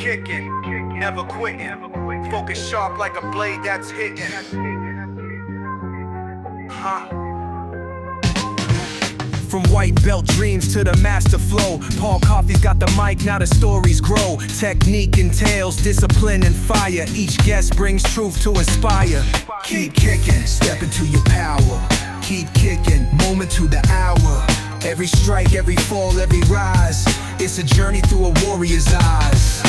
kicking, never quitting. Focus sharp like a blade that's hitting. From white belt dreams to the master flow, Paul Coffey's got the mic, now the stories grow. Technique entails discipline and fire. Each guest brings truth to inspire. Keep kicking, step into your power. Keep kicking, moment to the hour. Every strike, every fall, every rise. It's a journey through a warrior's eyes.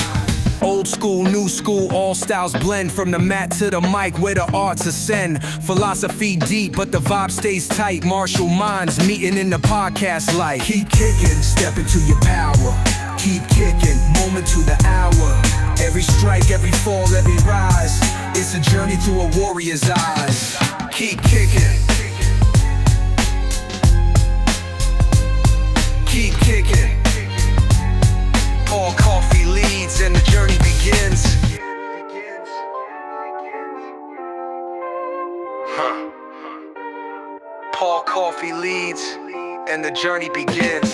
Old school, new school, all styles blend. From the mat to the mic, where the arts ascend. Philosophy deep, but the vibe stays tight. Martial minds meeting in the podcast light. Keep kicking, step into your power. Keep kicking, moment to the hour. Every strike, every fall, every rise. It's a journey through a warrior's eyes. Keep kicking. Keep kicking. Paul Coffey leads and the journey begins. Paul Coffey leads and the journey begins.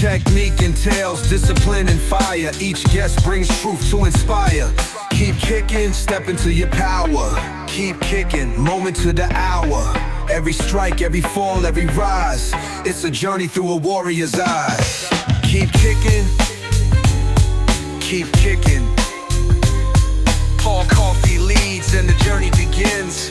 Technique entails discipline and fire. Each guest brings truth to inspire. Keep kicking, step into your power. Keep kicking, moment to the hour. Every strike, every fall, every rise. It's a journey through a warrior's eyes. Keep kicking. Keep kicking. Paul Coffey leads and the journey begins.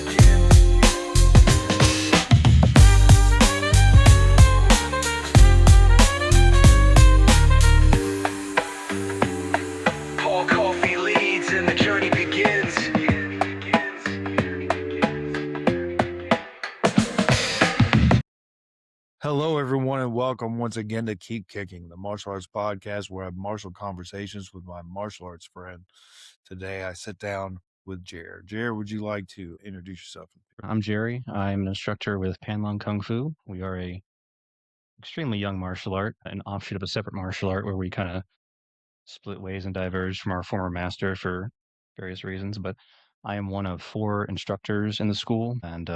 Hello, everyone, and welcome once again to Keep Kicking, the martial arts podcast where I have martial conversations with my martial arts friend. Today, I sit down with Jerre. Jerre, would you like to introduce yourself? I'm Jerre. I'm an instructor with Panlong Kung Fu. We are a extremely young martial art, an offshoot of a separate martial art where we kind of split ways and diverged from our former master for various reasons. But I am one of 4 instructors in the school, and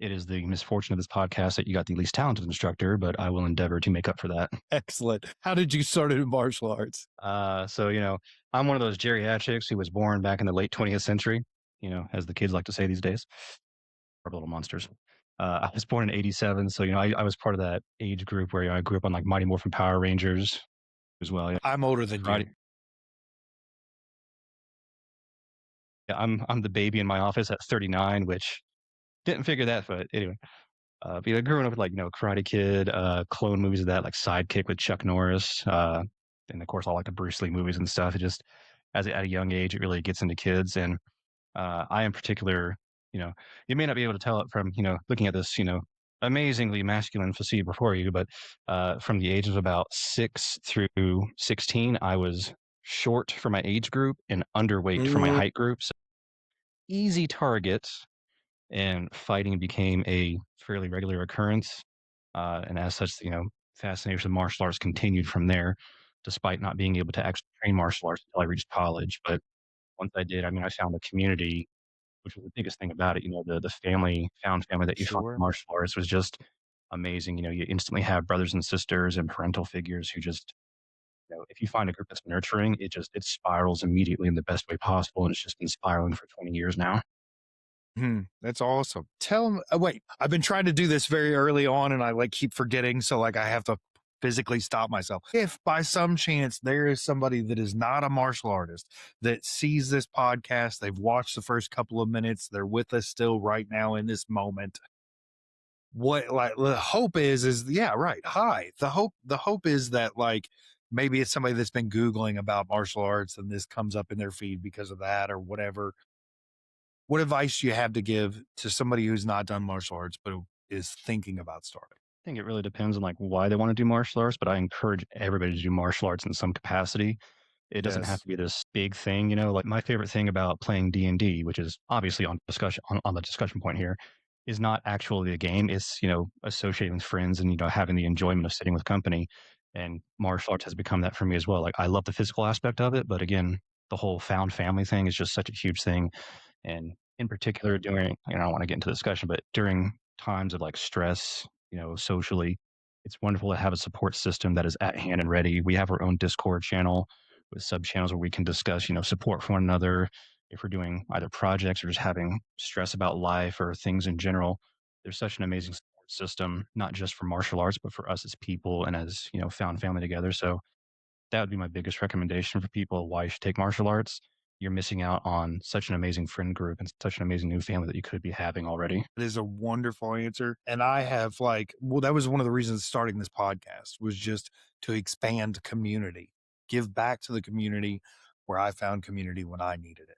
it is the misfortune of this podcast that you got the least talented instructor, but I will endeavor to make up for that. Excellent. How did you start in martial arts? So, I'm one of those geriatrics who was born back in the late 20th century, as the kids like to say these days. Or little monsters. I was born in 87, so, I was part of that age group where I grew up on like Mighty Morphin Power Rangers as well. I'm older than you. Yeah, I'm the baby in my office at 39, which didn't figure that, but anyway. Growing up with Karate Kid, clone movies of that, like Sidekick with Chuck Norris, and of course all like the Bruce Lee movies and stuff. It just, at a young age, it really gets into kids. And I in particular, you may not be able to tell it from, looking at this, amazingly masculine physique before you, but from the age of about 6 through 16, I was short for my age group and underweight for my height group. So easy targets. And fighting became a fairly regular occurrence. And as such, fascination with martial arts continued from there, despite not being able to actually train martial arts until I reached college. But once I did, I found a community, which was the biggest thing about it. The found family that you found in martial arts was just amazing. You instantly have brothers and sisters and parental figures who just, if you find a group that's nurturing, it spirals immediately in the best way possible. And it's just been spiraling for 20 years now. That's awesome. Tell them, wait, I've been trying to do this very early on and I keep forgetting. So I have to physically stop myself. If by some chance there is somebody that is not a martial artist that sees this podcast, they've watched the first couple of minutes, they're with us still right now in this moment. What the hope is yeah, right. Hi. The hope is that maybe it's somebody that's been Googling about martial arts and this comes up in their feed because of that or whatever. What advice do you have to give to somebody who's not done martial arts, but who is thinking about starting? I think it really depends on why they want to do martial arts, but I encourage everybody to do martial arts in some capacity. It doesn't have to be this big thing, my favorite thing about playing D&D, which is obviously on the discussion point here, is not actually a game. It's, associating with friends and, having the enjoyment of sitting with company. And martial arts has become that for me as well. Like I love the physical aspect of it, but again, the whole found family thing is just such a huge thing. And in particular, during, I don't want to get into the discussion, but during times of like stress, socially, it's wonderful to have a support system that is at hand and ready. We have our own Discord channel with sub channels where we can discuss, support for one another. If we're doing either projects or just having stress about life or things in general, there's such an amazing support system, not just for martial arts, but for us as people and as, found family together. So that would be my biggest recommendation for people why you should take martial arts. You're missing out on such an amazing friend group and such an amazing new family that you could be having already. It is a wonderful answer. And I have that was one of the reasons starting this podcast was just to expand community, give back to the community where I found community when I needed it.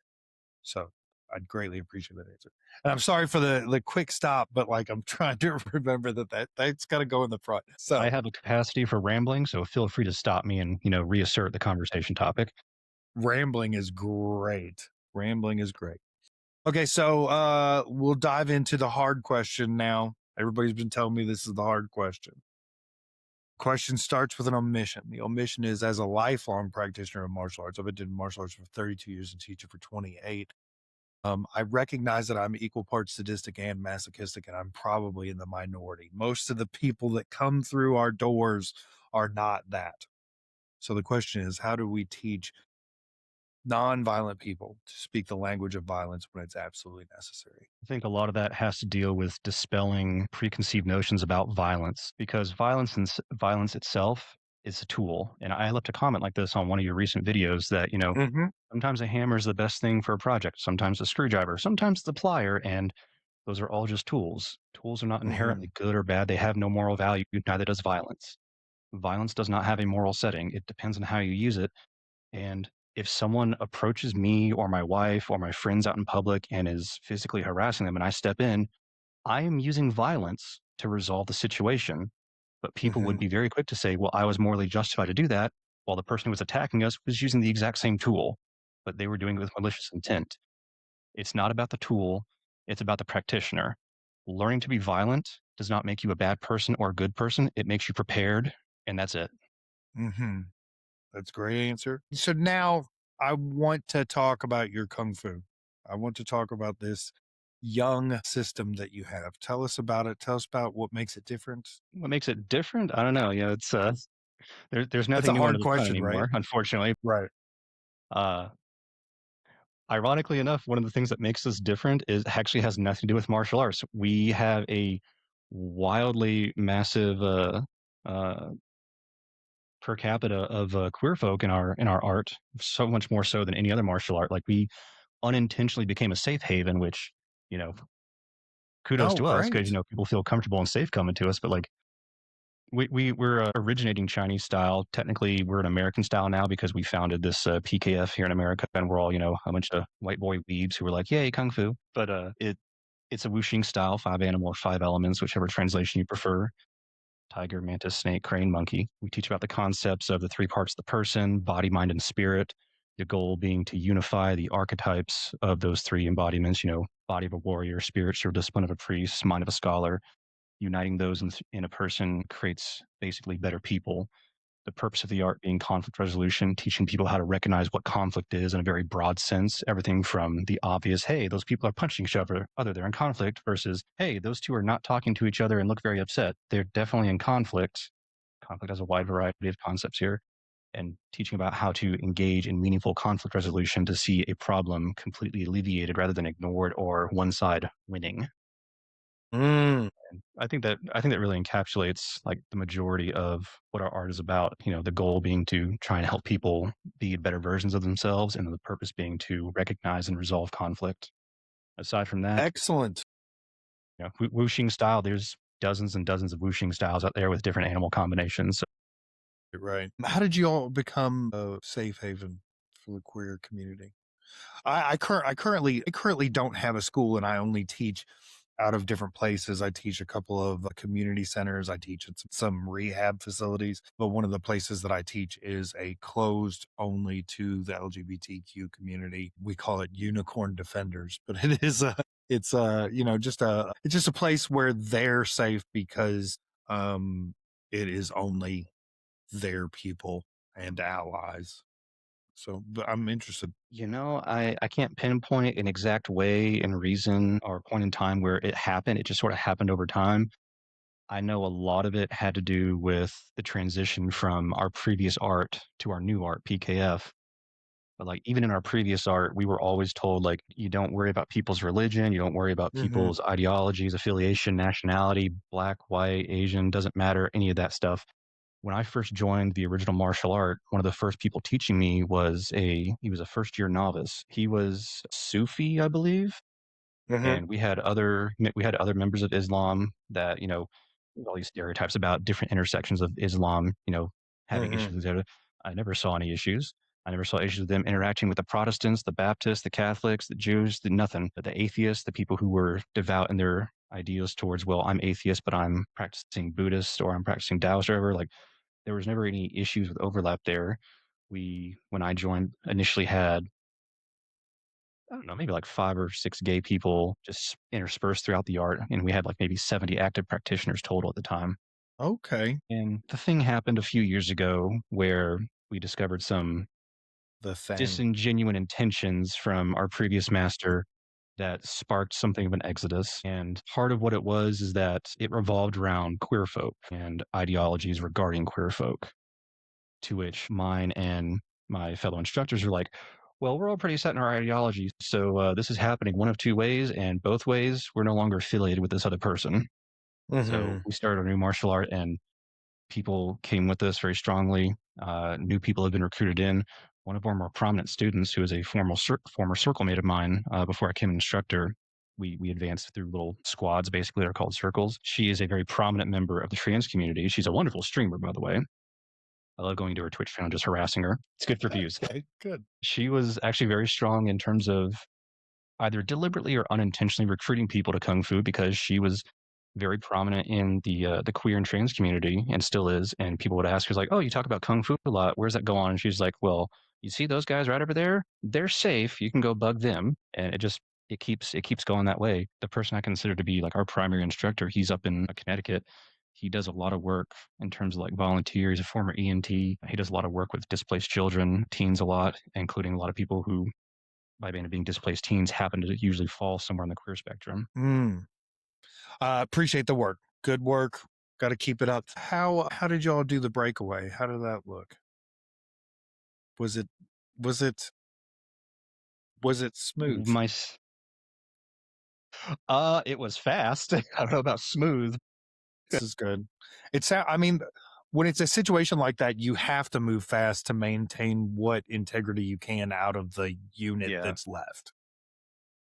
So I'd greatly appreciate that answer. And I'm sorry for the quick stop, but like I'm trying to remember that's got to go in the front. So I have a capacity for rambling, so feel free to stop me and, reassert the conversation topic. rambling is great. Rambling is great. Okay, so we'll dive into the hard question now. Everybody's been telling me this is the hard question. Question starts with an omission. The omission is, as a lifelong practitioner of martial arts, I've been doing martial arts for 32 years and teaching for 28. I recognize that I'm equal parts sadistic and masochistic, and I'm probably in the minority. Most of the people that come through our doors are not that. So the question is, how do we teach non-violent people to speak the language of violence when it's absolutely necessary? I think a lot of that has to deal with dispelling preconceived notions about violence because violence itself is a tool. And I left a comment like this on one of your recent videos that, Mm-hmm. sometimes a hammer is the best thing for a project, sometimes a screwdriver, sometimes the plier, and those are all just tools. Tools are not Mm-hmm. inherently good or bad. They have no moral value, neither does violence. Violence does not have a moral setting. It depends on how you use it. And if someone approaches me or my wife or my friends out in public and is physically harassing them and I step in, I am using violence to resolve the situation. But people would Mm-hmm. be very quick to say, well, I was morally justified to do that, while the person who was attacking us was using the exact same tool, but they were doing it with malicious intent. It's not about the tool, it's about the practitioner. Learning to be violent does not make you a bad person or a good person. It makes you prepared, and that's it. Mm-hmm. That's a great answer. So now I want to talk about your Kung Fu. I want to talk about this young system that you have. Tell us about it. Tell us about what makes it different. What makes it different? I don't know. It's there's That's nothing a new under hard the sun question, right? anymore, unfortunately. Right. Uh, Ironically enough, one of the things that makes us different is actually has nothing to do with martial arts. We have a wildly massive uh, per capita of queer folk in our art, so much more so than any other martial art. Like we unintentionally became a safe haven, which you know, kudos Oh, to us because great. people feel comfortable and safe coming to us. But like we're originating Chinese style. Technically, we're an American style now because we founded this PKF here in America, and we're all a bunch of white boy weebs who were like, "Yay, kung fu!" But it's a wuxing style, 5 animal or 5 elements, whichever translation you prefer. Tiger, mantis, snake, crane, monkey. We teach about the concepts of the three parts of the person: body, mind, and spirit. The goal being to unify the archetypes of those three embodiments. Body of a warrior, spiritual discipline of a priest, mind of a scholar. Uniting those in a person creates basically better people. The purpose of the art being conflict resolution, teaching people how to recognize what conflict is in a very broad sense. Everything from the obvious, hey, those people are punching each other, they're in conflict, versus, hey, those two are not talking to each other and look very upset. They're definitely in conflict. Conflict has a wide variety of concepts here. And teaching about how to engage in meaningful conflict resolution to see a problem completely alleviated rather than ignored or one side winning. Mm, I think that really encapsulates like the majority of what our art is about. The goal being to try and help people be better versions of themselves, and the purpose being to recognize and resolve conflict. Aside from that, excellent. wuxing style. There's dozens and dozens of wuxing styles out there with different animal combinations. Right. How did you all become a safe haven for the queer community? I currently don't have a school, and I only teach out of different places. I teach a couple of community centers. I teach at some rehab facilities, but one of the places that I teach is a closed only to the LGBTQ community. We call it Unicorn Defenders, but it is It's it's just a place where they're safe because um it is only their people and allies. So but I'm interested. I can't pinpoint an exact way and reason or point in time where it happened. It just sort of happened over time. I know a lot of it had to do with the transition from our previous art to our new art, PKF. But like even in our previous art, we were always told like you don't worry about people's religion, you don't worry about Hmm. people's ideologies, affiliation, nationality, black, white, Asian, doesn't matter, any of that stuff. When I first joined the original martial art, one of the first people teaching me was he was a first year novice. He was Sufi, I believe, Hmm. and we had other members of Islam that all these stereotypes about different intersections of Islam, having Hmm. issues with each other. I never saw any issues. I never saw issues with them interacting with the Protestants, the Baptists, the Catholics, the Jews, the nothing. But the atheists, the people who were devout in their ideas towards, well, I'm atheist, but I'm practicing Buddhist or I'm practicing Taoist or whatever. Like there was never any issues with overlap there. When I joined, initially had I don't know, maybe like 5 or 6 gay people just interspersed throughout the art, and we had like maybe 70 active practitioners total at the time. Okay. And the thing happened a few years ago where we discovered some The thing. disingenuine intentions from our previous master that sparked something of an exodus. And part of what it was is that it revolved around queer folk and ideologies regarding queer folk, to which mine and my fellow instructors were like, well, we're all pretty set in our ideology. So this is happening one of two ways, and both ways, we're no longer affiliated with this other person. So Hmm. we started our new martial art, and people came with us very strongly. New people have been recruited in. One of our more prominent students, who is a former circle mate of mine, before I became an instructor, we advanced through little squads. Basically, they're called circles. She is a very prominent member of the trans community. She's a wonderful streamer, by the way. I love going to her Twitch channel and just harassing her. It's good for views. Okay, good. She was actually very strong in terms of either deliberately or unintentionally recruiting people to kung fu because she was very prominent in the queer and trans community and still is. And people would ask her like, "Oh, you talk about kung fu a lot. Where's that go on?" And she's like, "Well, you see those guys right over there? They're safe. You can go bug them." And it keeps going that way. The person I consider to be like our primary instructor, he's up in Connecticut. He does a lot of work in terms of like volunteer. He's a former ENT. He does a lot of work with displaced children, teens a lot, including a lot of people who, by being displaced teens, happen to usually fall somewhere on the queer spectrum. Mm. Appreciate the work. Good work. Got to keep it up. How did y'all do the breakaway? How did that look? Was it was it was it smooth? My it was fast. I don't know about smooth. This is good. I mean, when it's a situation like that, you have to move fast to maintain what integrity you can out of the unit Yeah. that's left.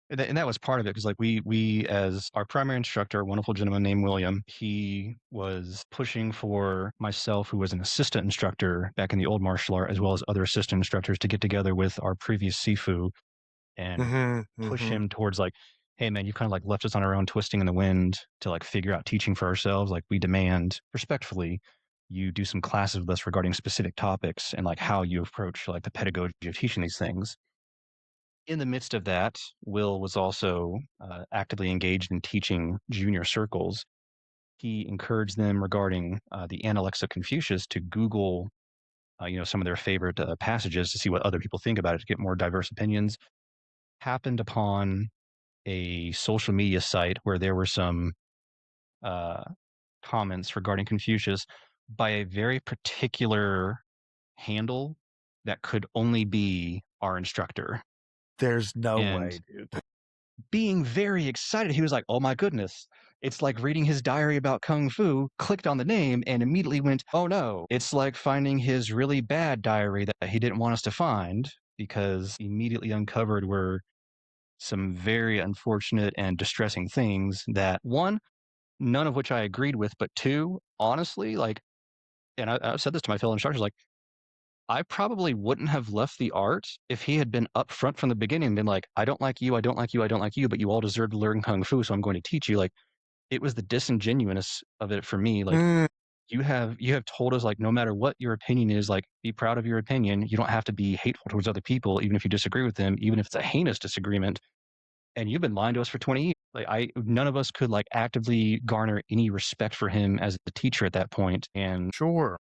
And that was part of it because like we as our primary instructor, a wonderful gentleman named William, he was pushing for myself, who was an assistant instructor back in the old martial art, as well as other assistant instructors, to get together with our previous Sifu and Hmm. push Hmm. him towards like, hey man, you've kind of like left us on our own twisting in the wind to like figure out teaching for ourselves. Like we demand respectfully you do some classes with us regarding specific topics and like how you approach like the pedagogy of teaching these things. In the midst of that, Will was also actively engaged in teaching junior circles. He encouraged them regarding the Analects of Confucius to Google, some of their favorite passages to see what other people think about it, to get more diverse opinions. Happened upon a social media site where there were some uh, comments regarding Confucius by a very particular handle that could only be our instructor. There's no And way, dude. being very excited, he was like, "Oh my goodness." It's like reading his diary about Kung Fu, clicked on the name, and immediately went, "Oh no." It's like finding his really bad diary that he didn't want us to find because immediately uncovered were some very unfortunate and distressing things that, one, none of which I agreed with, but two, honestly, like, and I've said this to my fellow instructors, like, I probably wouldn't have left the art if he had been upfront from the beginning and been like, "I don't like you, I don't like you, I don't like you, but you all deserve to learn kung fu, so I'm going to teach you." Like, it was the disingenuousness of it for me. Like, Mm. you have told us like no matter what your opinion is, like be proud of your opinion. You don't have to be hateful towards other people, even if you disagree with them, even if it's a heinous disagreement. and you've been lying to us for 20 years. Like none of us could like actively garner any respect for him as a teacher at that point. And Sure.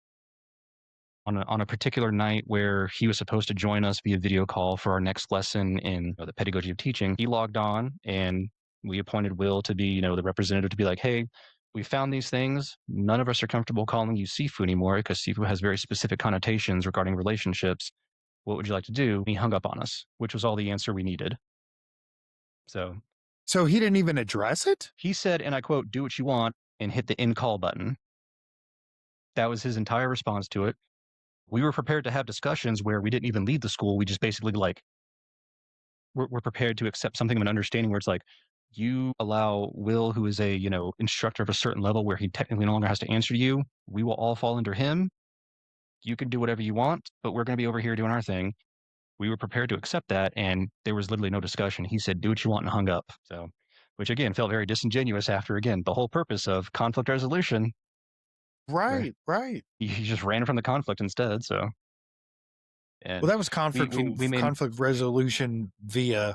on a particular night where he was supposed to join us via video call for our next lesson in the pedagogy of teaching, he logged on and we appointed Will to be, the representative to be like, hey, we found these things. None of us are comfortable calling you Sifu anymore because Sifu has very specific connotations regarding relationships. What would you like to do? And he hung up on us, which was all the answer we needed. So he didn't even address it? he said, and I quote, do what you want and hit the end call button. That was his entire response to it. We were prepared to have discussions where we didn't even leave the school. We just basically like, we're prepared to accept something of an understanding where it's like, you allow Will, who is a, instructor of a certain level where he technically no longer has to answer to you. We will all fall under him. You can do whatever you want, but we're going to be over here doing our thing. We were prepared to accept that. And there was literally no discussion. He said, do what you want and hung up. So, which again felt very disingenuous after, again, the whole purpose of conflict resolution. Right. He just ran from the conflict instead. So, and Well, that was conflict we made conflict resolution via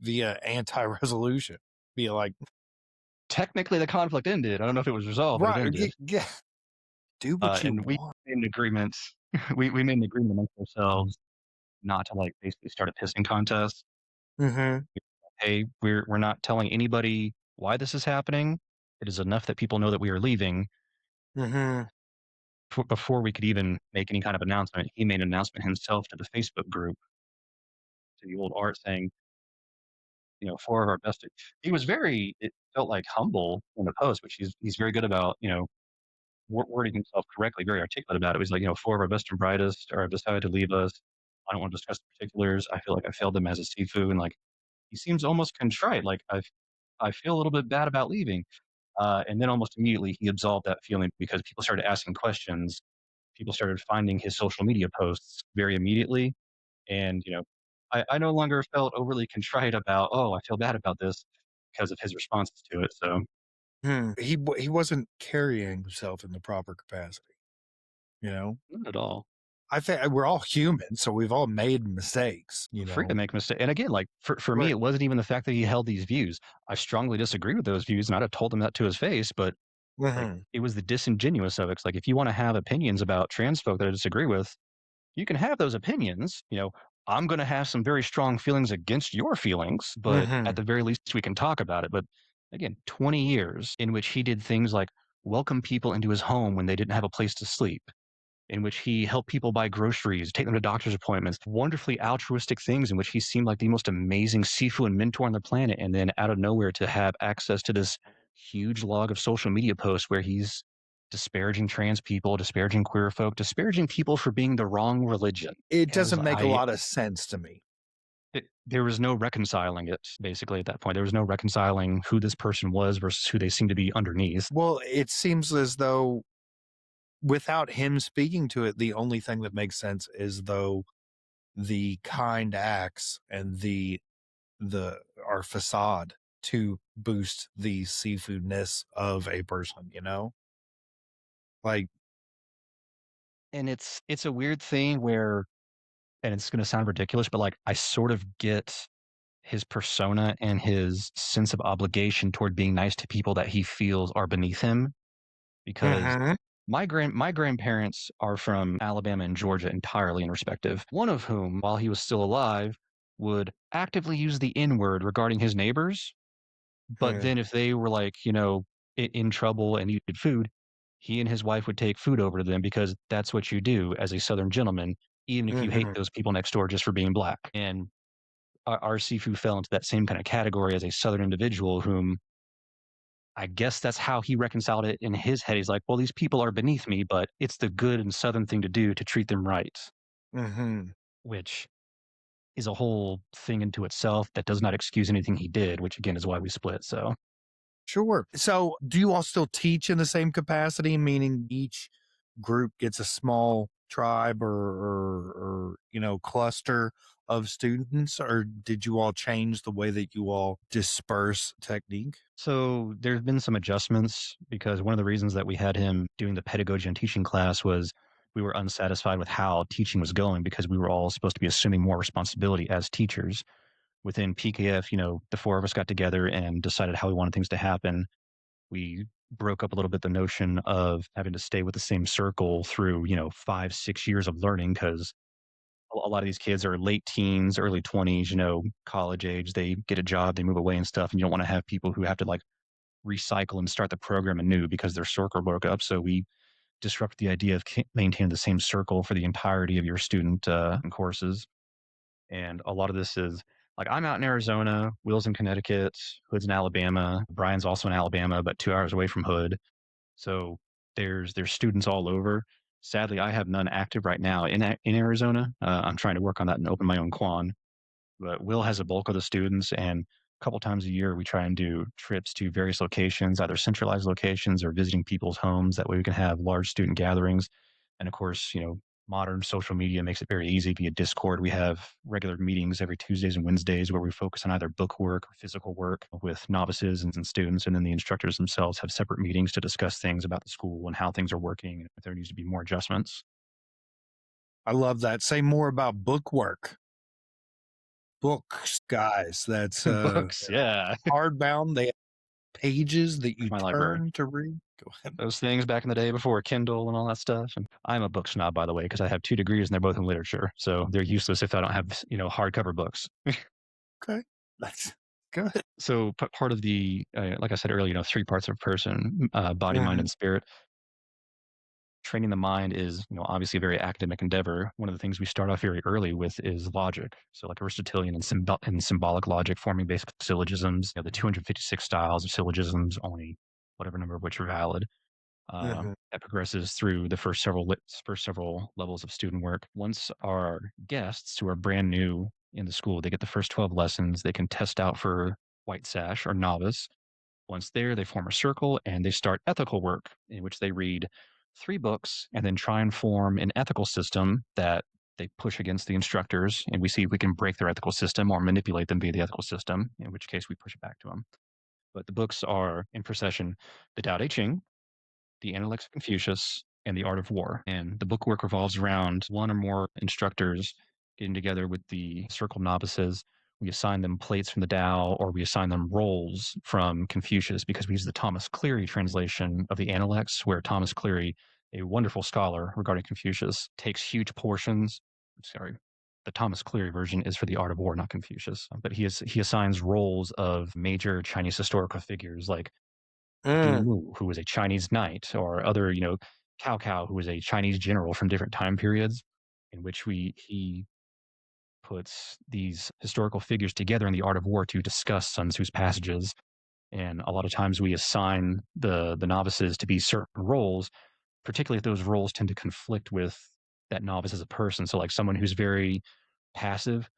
anti-resolution. Via like technically the conflict ended. I don't know if it was resolved, but it right. ended. Yeah. Do what you And we want. made an agreement. We made an agreement amongst ourselves not to like basically start a pissing contest. Mm-hmm. Hey, we're not telling anybody why this is happening. It is enough that people know that we are leaving. Mm-hmm. Before we could even make any kind of announcement, he made an announcement himself to the Facebook group, to the old art, saying, 4 of our best. He was it felt like humble in the post, which he's very good about, wording himself correctly, very articulate about it. He's like, 4 of our best and brightest are decided to leave us. I don't want to discuss the particulars. I feel like I failed them as a Sifu. And like, he seems almost contrite. Like, I feel a little bit bad about leaving. And then almost immediately he absolved that feeling because people started asking questions. People started finding his social media posts very immediately. And, I no longer felt overly contrite about, oh, I feel bad about this because of his responses to it. So He wasn't carrying himself in the proper capacity. not at all. I think we're all human, so we've all made mistakes. Free to make mistakes. And again, like for me, Right. it wasn't even the fact that he held these views. I strongly disagree with those views, and I'd have told him that to his face. But like, it was the disingenuous of it. It's like if you want to have opinions about trans folk that I disagree with, you can have those opinions. I'm going to have some very strong feelings against your feelings, but at the very least, we can talk about it. But again, 20 years in which he did things like welcome people into his home when they didn't have a place to sleep, in which he helped people buy groceries, take them to doctor's appointments, wonderfully altruistic things in which he seemed like the most amazing Sifu and mentor on the planet. And then out of nowhere to have access to this huge log of social media posts where he's disparaging trans people, disparaging queer folk, disparaging people for being the wrong religion. It doesn't make a lot of sense to me. There was no reconciling it, basically, at that point. There was no reconciling who this person was versus who they seemed to be underneath. Well, it seems as though without him speaking to it, the only thing that makes sense is though the kind acts and our facade to boost the seafoodness of a person, like, and it's a weird thing where, and it's going to sound ridiculous, but like I sort of get his persona and his sense of obligation toward being nice to people that he feels are beneath him, because my grandparents are from Alabama and Georgia entirely in respective, one of whom, while he was still alive, would actively use the N-word regarding his neighbors. But then if they were like, in trouble and needed food, he and his wife would take food over to them because that's what you do as a Southern gentleman, even if you hate those people next door just for being black. And our Sifu fell into that same kind of category as a Southern individual whom I guess that's how he reconciled it in his head. He's like, well, these people are beneath me, but it's the good and Southern thing to do to treat them right, which is a whole thing into itself that does not excuse anything he did, which again is why we split. So Sure. So do you all still teach in the same capacity, meaning each group gets a small tribe or cluster of students, or did you all change the way that you all disperse technique? So there's been some adjustments because one of the reasons that we had him doing the pedagogy and teaching class was we were unsatisfied with how teaching was going because we were all supposed to be assuming more responsibility as teachers, within PKF, the four of us got together and decided how we wanted things to happen. We broke up a little bit the notion of having to stay with the same circle through, 5, 6 years of learning because a lot of these kids are late teens, early 20s, college age. They get a job, they move away and stuff. And you don't want to have people who have to like recycle and start the program anew because their circle broke up. So we disrupt the idea of maintaining the same circle for the entirety of your student courses. And a lot of this is like I'm out in Arizona, Will's in Connecticut, Hood's in Alabama, Brian's also in Alabama, but 2 hours away from Hood. So there's students all over. Sadly, I have none active right now in Arizona. I'm trying to work on that and open my own quan. But Will has a bulk of the students, and a couple times a year we try and do trips to various locations, either centralized locations or visiting people's homes. That way we can have large student gatherings. And of course, modern social media makes it very easy via Discord. We have regular meetings every Tuesdays and Wednesdays where we focus on either book work or physical work with novices and students. And then the instructors themselves have separate meetings to discuss things about the school and how things are working and if there needs to be more adjustments. I love that. Say more about book work. Books, guys. That's Books, yeah. hardbound. They have pages that you My library. turn to read. Go ahead. Those things back in the day before Kindle and all that stuff. And I'm a book snob, by the way, because I have 2 degrees and they're both in literature. So they're useless if I don't have, hardcover books. Okay. That's good. So part of the, like I said earlier, 3 parts of a person, body, mind, Mhm. and spirit. Training the mind is, obviously a very academic endeavor. One of the things we start off very early with is logic. So like Aristotelian and symbolic logic, forming basic syllogisms, the 256 styles of syllogisms, only whatever number of which are valid. Mhm. That progresses through the first several levels of student work. Once our guests who are brand new in the school, they get the first 12 lessons. They can test out for white sash or novice. Once there, they form a circle and they start ethical work, in which they read 3 books and then try and form an ethical system that they push against the instructors. And we see if we can break their ethical system or manipulate them via the ethical system, in which case we push it back to them. But the books are, in procession, the Tao Te Ching, the Analects of Confucius, and the Art of War. And the book work revolves around one or more instructors getting together with the circle novices. We assign them plates from the Tao, or we assign them roles from Confucius, because we use the Thomas Cleary translation of the Analects, where Thomas Cleary, a wonderful scholar regarding Confucius, takes huge portions. Sorry, the Thomas Cleary version is for the Art of War, not Confucius. But he assigns roles of major Chinese historical figures like King Mm. Wu, who was a Chinese knight, or other, Cao Cao, who was a Chinese general from different time periods, in which he puts these historical figures together in the art of war to discuss Sun Tzu's passages. And a lot of times we assign the novices to be certain roles, particularly if those roles tend to conflict with that novice as a person. So like someone who's very passive,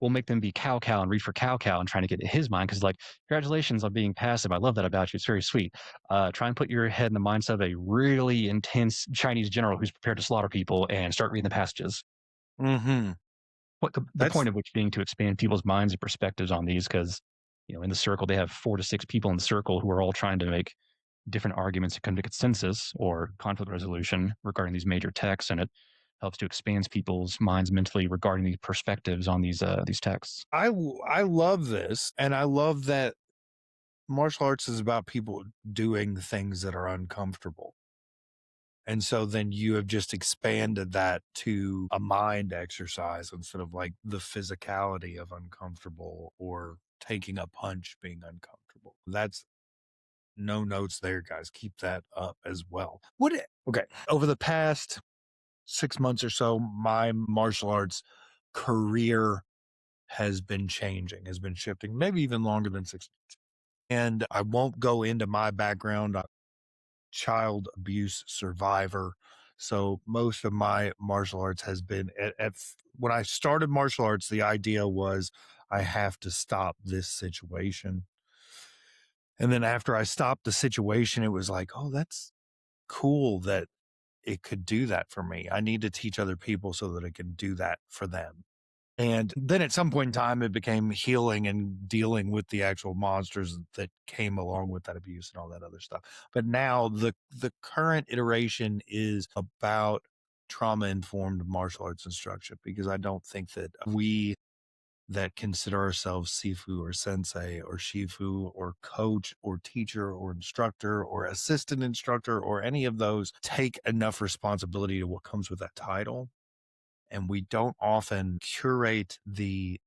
we'll make them be cow cow and reach for cow cow and trying to get in his mind because like congratulations on being passive. I love that about you. It's very sweet. Try and put your head in the mindset of a really intense Chinese general who's prepared to slaughter people and start reading the passages. Mhm. What the That's point of which being to expand people's minds and perspectives on these because in the circle they have 4 to 6 people in the circle who are all trying to make different arguments to come to consensus or conflict resolution regarding these major texts, and it helps to expand people's minds mentally regarding the perspectives on these texts. I love this, and I love that martial arts is about people doing things that are uncomfortable. And so then you have just expanded that to a mind exercise instead of like the physicality of uncomfortable or taking a punch being uncomfortable. That's no notes there, guys. Keep that up as well. Okay. Over the past 6 months or so, my martial arts career has been changing, has been shifting, maybe even longer than 6 months. And I won't go into my background. I'm a child abuse survivor. So most of my martial arts has been when I started martial arts, the idea was I have to stop this situation. And then after I stopped the situation, it was like, oh, that's cool that it could do that for me. I need to teach other people so that it can do that for them. And then at some point in time, it became healing and dealing with the actual monsters that came along with that abuse and all that other stuff. But now the current iteration is about trauma informed martial arts instruction because I don't think that we that consider ourselves Sifu or Sensei or Shifu or coach or teacher or instructor or assistant instructor or any of those take enough responsibility to what comes with that title. And we don't often curate the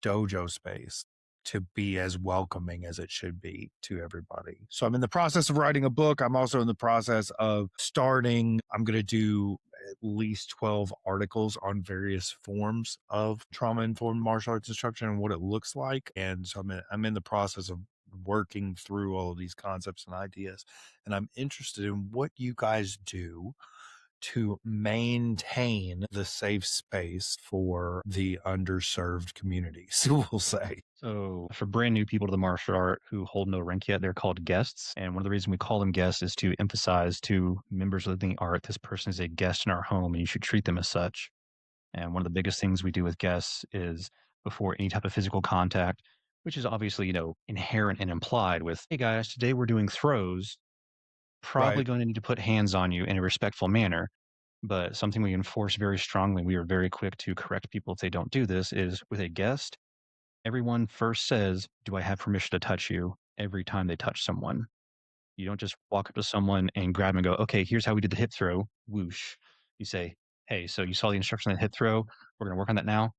dojo space to be as welcoming as it should be to everybody. So I'm in the process of writing a book. I'm also in the process of I'm going to do at least 12 articles on various forms of trauma-informed martial arts instruction and what it looks like. And so I'm in the process of working through all of these concepts and ideas. And I'm interested in what you guys do to maintain the safe space for the underserved communities, we'll say. So for brand new people to the martial art who hold no rank yet, they're called guests. And one of the reasons we call them guests is to emphasize to members of the art, this person is a guest in our home and you should treat them as such. And one of the biggest things we do with guests is before any type of physical contact, which is obviously, inherent and implied with, hey guys, today we're doing throws, probably Right. going to need to put hands on you in a respectful manner. But something we enforce very strongly, we are very quick to correct people if they don't do this, is with a guest, everyone first says, do I have permission to touch you every time they touch someone? You don't just walk up to someone and grab them and go, okay, here's how we did the hip throw, whoosh. You say, hey, so you saw the instruction on the hip throw. We're going to work on that now.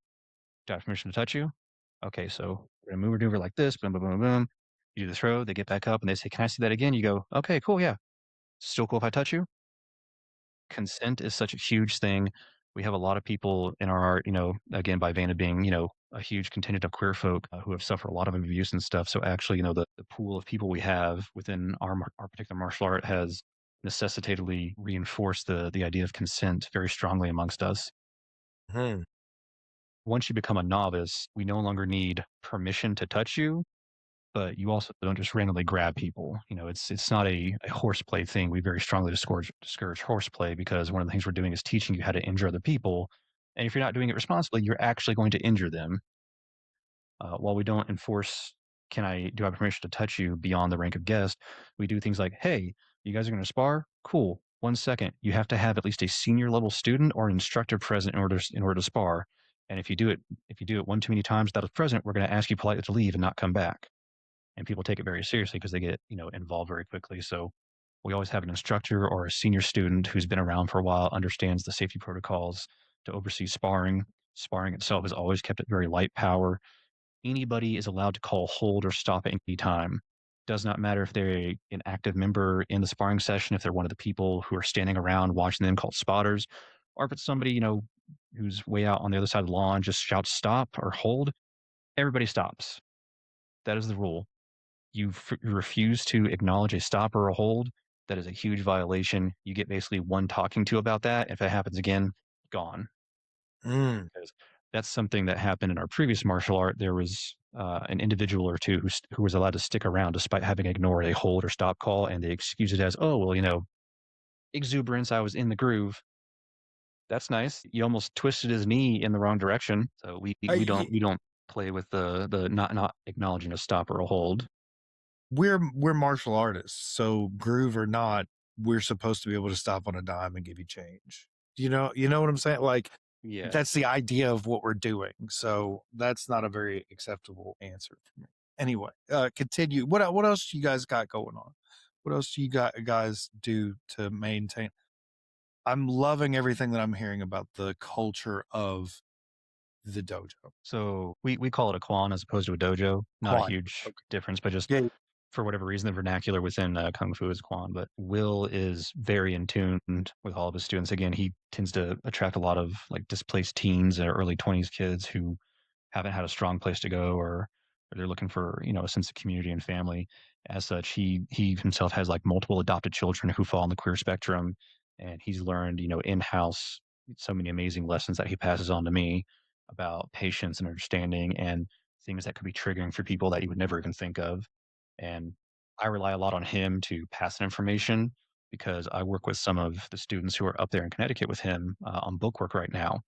Do I have permission to touch you? Okay, so we're going to move it over like this, boom, boom, boom, boom. You do the throw, they get back up and they say, can I see that again? You go, okay, cool, yeah. Still cool if I touch you? Consent is such a huge thing. We have a lot of people in our art, again, by vein of being, a huge contingent of queer folk who have suffered a lot of abuse and stuff. So actually, the pool of people we have within our particular martial art has necessitatively reinforced the idea of consent very strongly amongst us. Hmm. Once you become a novice, we no longer need permission to touch you, but you also don't just randomly grab people. It's not a horseplay thing. We very strongly discourage horseplay because one of the things we're doing is teaching you how to injure other people. And if you're not doing it responsibly, you're actually going to injure them. While we don't enforce, do I have permission to touch you beyond the rank of guest? We do things like, hey, you guys are going to spar? Cool. 1 second. You have to have at least a senior level student or an instructor present in order to spar. And if you do it one too many times without a present, we're going to ask you politely to leave and not come back, and people take it very seriously because they get involved very quickly. So we always have an instructor or a senior student who's been around for a while, understands the safety protocols to oversee sparring. Sparring itself is always kept at very light power. Anybody is allowed to call hold or stop at any time. Does not matter if they're an active member in the sparring session, if they're one of the people who are standing around watching them called spotters, or if it's somebody who's way out on the other side of the lawn just shouts stop or hold. Everybody stops. That is the rule. You refuse to acknowledge a stop or a hold, that is a huge violation. You get basically one talking to about that. If it happens again, gone. Mm. Because that's something that happened in our previous martial art. There was an individual or two who was allowed to stick around despite having ignored a hold or stop call, and they excuse it as, oh, well, exuberance, I was in the groove. That's nice. You almost twisted his knee in the wrong direction. So we I, we don't we don't play with the not acknowledging a stop or a hold. we're martial artists, so groove or not, we're supposed to be able to stop on a dime and give you change. You know what I'm saying? Like Yeah. that's the idea of what we're doing. So that's not a very acceptable answer for me. Anyway, continue. What else you guys got going on? What else do you guys do to maintain? I'm loving everything that I'm hearing about the culture of the dojo. So we call it a kwan as opposed to a dojo. Not a Quad. huge difference, but just Yeah. for whatever reason, the vernacular within Kung Fu is kwan. But Will is very in tune with all of his students. Again, he tends to attract a lot of like displaced teens or early 20s kids who haven't had a strong place to go, or they're looking for a sense of community and family. As such, he himself has like multiple adopted children who fall on the queer spectrum, and he's learned in house so many amazing lessons that he passes on to me about patience and understanding and things that could be triggering for people that you would never even think of. And I rely a lot on him to pass that information because I work with some of the students who are up there in Connecticut with him on book work right now,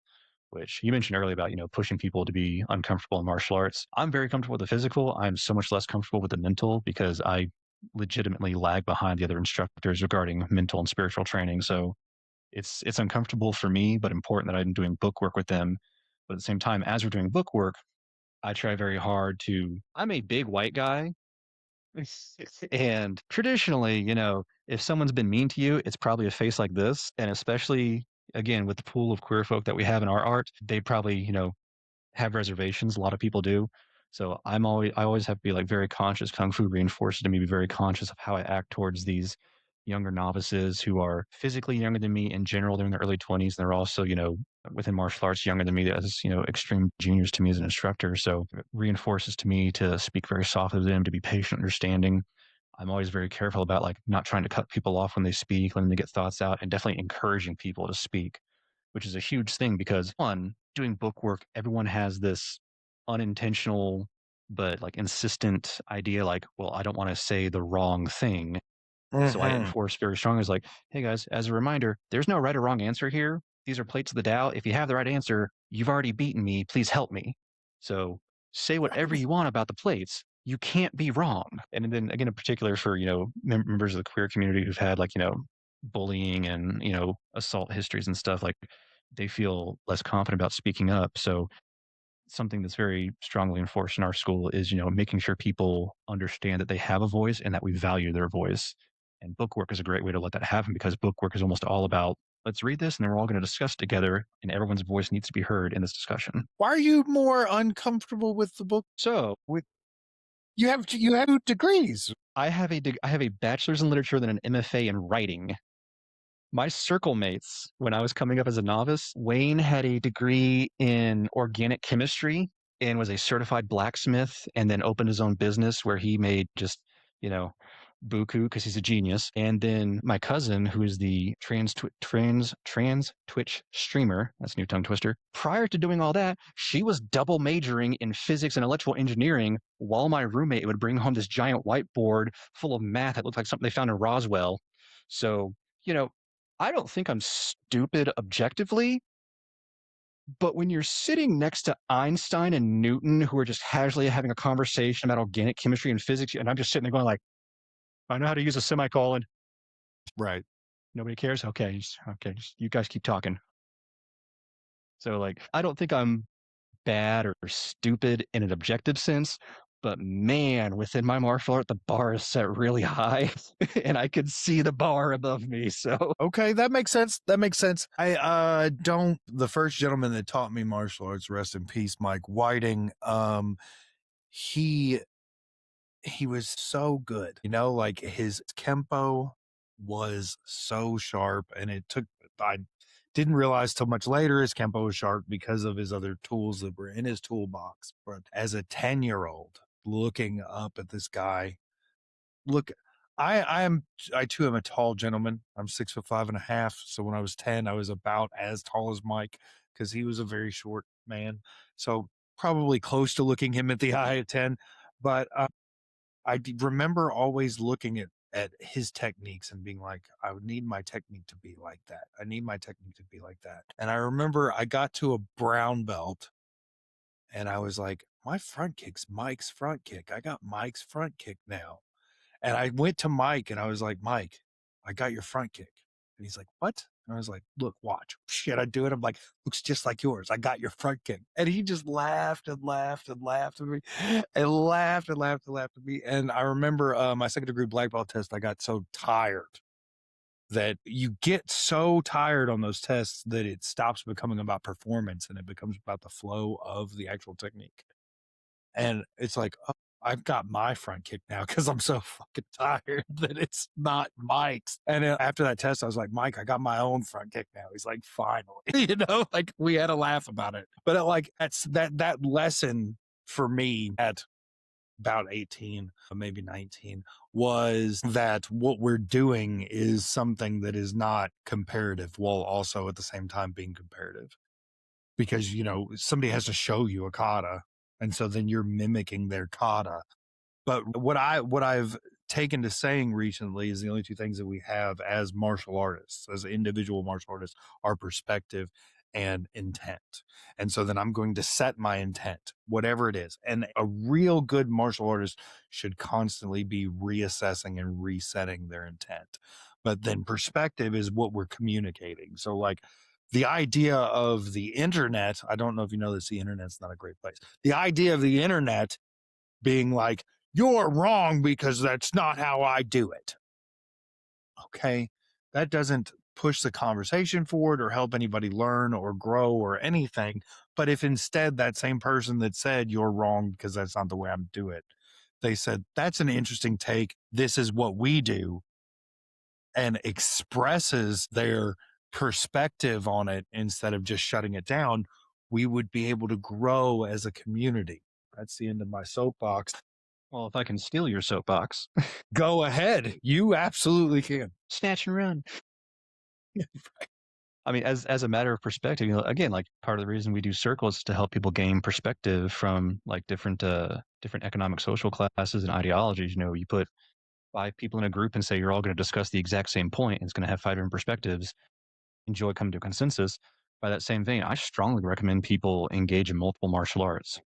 which you mentioned earlier about, pushing people to be uncomfortable in martial arts. I'm very comfortable with the physical. I'm so much less comfortable with the mental because I legitimately lag behind the other instructors regarding mental and spiritual training. So it's uncomfortable for me, but important that I'm doing book work with them But at the same time, as we're doing book work, I try very hard to, I'm a big white guy. And traditionally, if someone's been mean to you, it's probably a face like this. And especially, again, with the pool of queer folk that we have in our art, they probably, have reservations. A lot of people do. So I always have to be like very conscious. Kung Fu reinforces to me to be very conscious of how I act towards these younger novices who are physically younger than me in general. They're in their early 20s. And they're also, within martial arts younger than me as, extreme juniors to me as an instructor. So it reinforces to me to speak very softly with them, to be patient, understanding. I'm always very careful about like not trying to cut people off when they speak, letting them get thoughts out, and definitely encouraging people to speak, which is a huge thing because one, doing book work, everyone has this unintentional but like insistent idea like, well, I don't want to say the wrong thing. So I Mhm. enforce very strongly is like, hey guys, as a reminder, there's no right or wrong answer here. These are plates of the Tao. If you have the right answer, you've already beaten me. Please help me. So say whatever you want about the plates. You can't be wrong. And then again, in particular for, members of the queer community who've had like, bullying and, assault histories and stuff, like they feel less confident about speaking up. So something that's very strongly enforced in our school is, making sure people understand that they have a voice and that we value their voice. And book work is a great way to let that happen because book work is almost all about let's read this and then we're all going to discuss together and everyone's voice needs to be heard in this discussion. Why are you more uncomfortable with the book? So with You have 2 degrees. I have a bachelor's in literature and an MFA in writing. My circle mates, when I was coming up as a novice, Wayne had a degree in organic chemistry and was a certified blacksmith and then opened his own business where he made just, you know, buku because he's a genius. And then my cousin, who is the trans Twitch streamer, that's a new tongue twister. Prior to doing all that, she was double majoring in physics and electrical engineering while my roommate would bring home this giant whiteboard full of math that looked like something they found in Roswell. So, you know, I don't think I'm stupid objectively, but when you're sitting next to Einstein and Newton, who are just casually having a conversation about organic chemistry and physics, and I'm just sitting there going like, I know how to use a semicolon. Right. Nobody cares. Okay, you guys keep talking. So like, I don't think I'm bad or stupid in an objective sense, but man, within my martial art, the bar is set really high, and I can see the bar above me. So Okay, that makes sense. That makes sense. I don't the first gentleman that taught me martial arts, rest in peace, Mike Whiting, he he was so good. Like his Kempo was so sharp and I didn't realize till much later his Kempo was sharp because of his other tools that were in his toolbox. But as a 10-year-old looking up at this guy, look, I too am a tall gentleman. I'm 6'5.5". So when I was 10, I was about as tall as Mike because he was a very short man. So probably close to looking him at the eye at 10. But remember always looking at his techniques and being like, I would need my technique to be like that. I need my technique to be like that. And I remember I got to a brown belt and I was like, my front kick's Mike's front kick. I got Mike's front kick now. And I went to Mike and I was like, Mike, I got your front kick. And he's like, what? And I was like, look, watch. Shit, I do it. I'm like, looks just like yours. I got your front kick. And he just laughed and laughed and laughed at me and laughed and laughed and laughed at me. And I remember my second degree black belt test, I got so tired that you get so tired on those tests that it stops becoming about performance and it becomes about the flow of the actual technique. And it's like, oh, I've got my front kick now because I'm so fucking tired that it's not Mike's. And after that test, I was like, Mike, I got my own front kick now. He's like, finally, like we had a laugh about it. But that's that lesson for me at about 18, maybe 19, was that what we're doing is something that is not comparative while also at the same time being comparative. Because, somebody has to show you a kata. And so then you're mimicking their kata. But what I've taken to saying recently is the only two things that we have as martial artists, as individual martial artists, are perspective and intent. And so then I'm going to set my intent, whatever it is. And a real good martial artist should constantly be reassessing and resetting their intent. But then perspective is what we're communicating. So like the idea of the internet, I don't know if you know this, the internet's not a great place. The idea of the internet being like, you're wrong because that's not how I do it. Okay. That doesn't push the conversation forward or help anybody learn or grow or anything. But if instead that same person that said you're wrong because that's not the way I'm do it, they said, that's an interesting take. This is what we do, and expresses their perspective on it instead of just shutting it down, we would be able to grow as a community. That's the end of my soapbox. Well, if I can steal your soapbox, Go ahead. You absolutely can. snatch and run. I mean, as a matter of perspective, again, like part of the reason we do circles is to help people gain perspective from like different economic social classes and ideologies. You put 5 people in a group and say you're all going to discuss the exact same point, and it's going to have 5 different perspectives. Enjoy coming to a consensus. By that same vein, I strongly recommend people engage in multiple martial arts.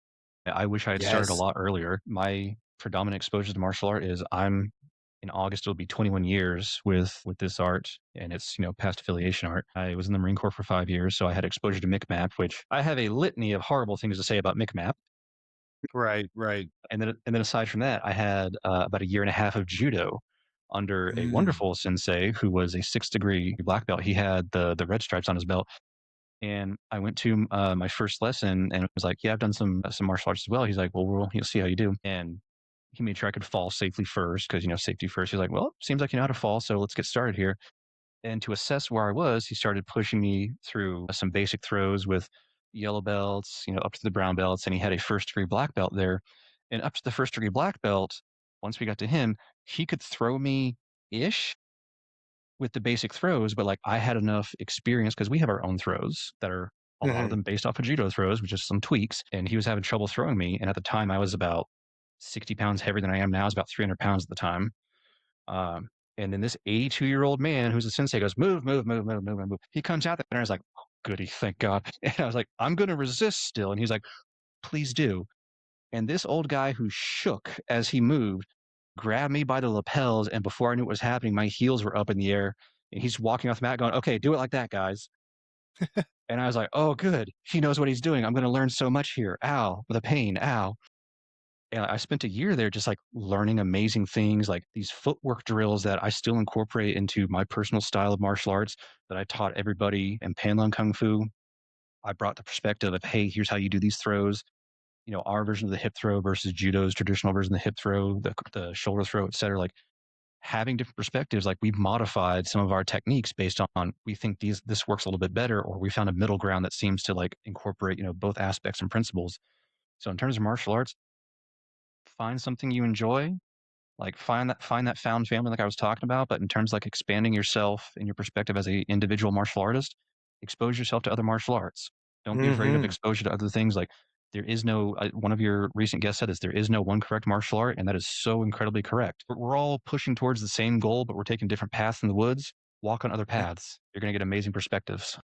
I wish I had started a lot earlier. My predominant exposure to martial art is in August, it'll be 21 years with this art, and it's, past affiliation art. I was in the Marine Corps for 5 years, so I had exposure to MCMAP, which I have a litany of horrible things to say about MCMAP. Right. And then aside from that, I had about a year and a half of judo under a wonderful sensei who was a 6th-degree black belt. He had the red stripes on his belt. And I went to my first lesson and was like, yeah, I've done some martial arts as well. He's like, well, you'll see how you do. And he made sure I could fall safely first because, safety first. He's like, well, seems like you know how to fall, so let's get started here. And to assess where I was, he started pushing me through some basic throws with yellow belts, up to the brown belts. And he had a 1st-degree black belt there. And up to the 1st-degree black belt, once we got to him, he could throw me ish with the basic throws, but like I had enough experience because we have our own throws that are a lot of them based off of judo throws, with just some tweaks. And he was having trouble throwing me. And at the time, I was about 60 pounds heavier than I am now. I was about 300 pounds at the time. And then this 82-year-old man who's a sensei goes, move, move, move, move, move, move. He comes out there and I was like, oh, goody, thank God. And I was like, I'm going to resist still. And he's like, please do. And this old guy who shook as he moved grabbed me by the lapels. And before I knew what was happening, my heels were up in the air. And he's walking off the mat going, okay, do it like that, guys. And I was like, oh, good. He knows what he's doing. I'm going to learn so much here. Ow, the pain, ow. And I spent a year there just like learning amazing things, like these footwork drills that I still incorporate into my personal style of martial arts that I taught everybody in Panlong Kung Fu. I brought the perspective of, hey, here's how you do these throws. Our version of the hip throw versus judo's traditional version of the hip throw, the shoulder throw, et cetera. Like having different perspectives, like we've modified some of our techniques based on, we think this works a little bit better, or we found a middle ground that seems to like incorporate, both aspects and principles. So in terms of martial arts, find something you enjoy, like find that found family like I was talking about. But in terms of like expanding yourself and your perspective as a individual martial artist, expose yourself to other martial arts. Don't be afraid of exposure to other things. Like there is no, one of your recent guests said this, there is no one correct martial art. And that is so incredibly correct. We're all pushing towards the same goal, but we're taking different paths in the woods. Walk on other paths. You're going to get amazing perspectives.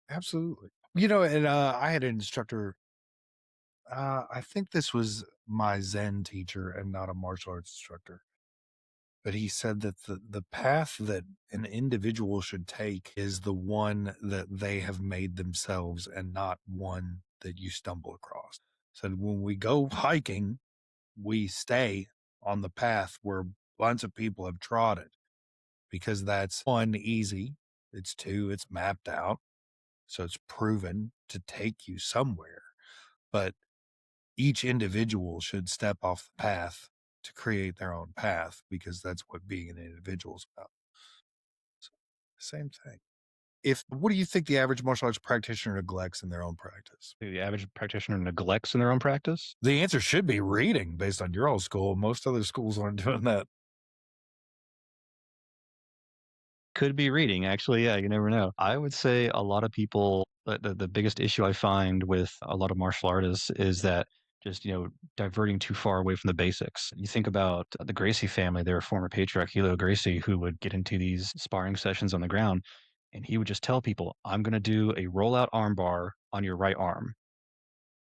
Absolutely. And I had an instructor, I think this was my Zen teacher and not a martial arts instructor. But he said that the path that an individual should take is the one that they have made themselves and not one that you stumble across. So when we go hiking, we stay on the path where bunch of people have trotted, because that's 1, easy. It's 2, it's mapped out. So it's proven to take you somewhere. But each individual should step off the path to create their own path, because that's what being an individual is about. So, same thing. What do you think the average martial arts practitioner neglects in their own practice? The average practitioner neglects in their own practice? The answer should be reading, based on your old school. Most other schools aren't doing that. Could be reading, actually. Yeah, you never know. I would say a lot of people, the biggest issue I find with a lot of martial artists is that just, diverting too far away from the basics. You think about the Gracie family, their former patriarch, Hilo Gracie, who would get into these sparring sessions on the ground, and he would just tell people, I'm going to do a rollout armbar on your right arm.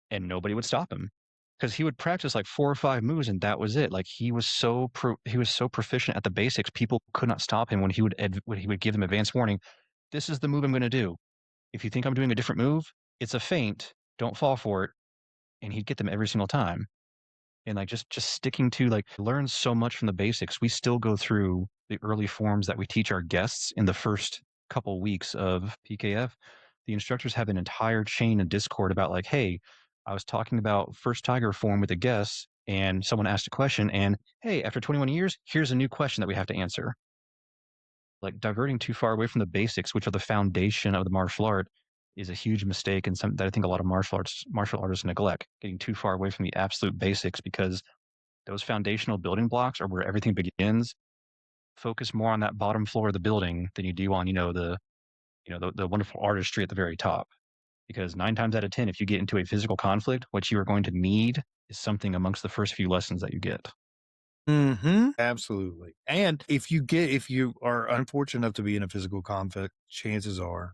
And nobody would stop him, because he would practice like 4 or 5 moves and that was it. Like he was so proficient at the basics, people could not stop him when he would give them advance warning. This is the move I'm going to do. If you think I'm doing a different move, it's a feint. Don't fall for it. And he'd get them every single time. And like just sticking to like learn so much from the basics. We still go through the early forms that we teach our guests in the first couple weeks of PKF. The instructors have an entire chain of Discord about like, hey, I was talking about first tiger form with a guest and someone asked a question and hey, after 21 years, here's a new question that we have to answer. Like diverting too far away from the basics, which are the foundation of the martial art, is a huge mistake and something that I think a lot of martial artists neglect. Getting too far away from the absolute basics because those foundational building blocks are where everything begins. Focus more on that bottom floor of the building than you do on the wonderful artistry at the very top. Because 9 times out of 10, if you get into a physical conflict, what you are going to need is something amongst the first few lessons that you get. Absolutely. And if you are unfortunate enough to be in a physical conflict, chances are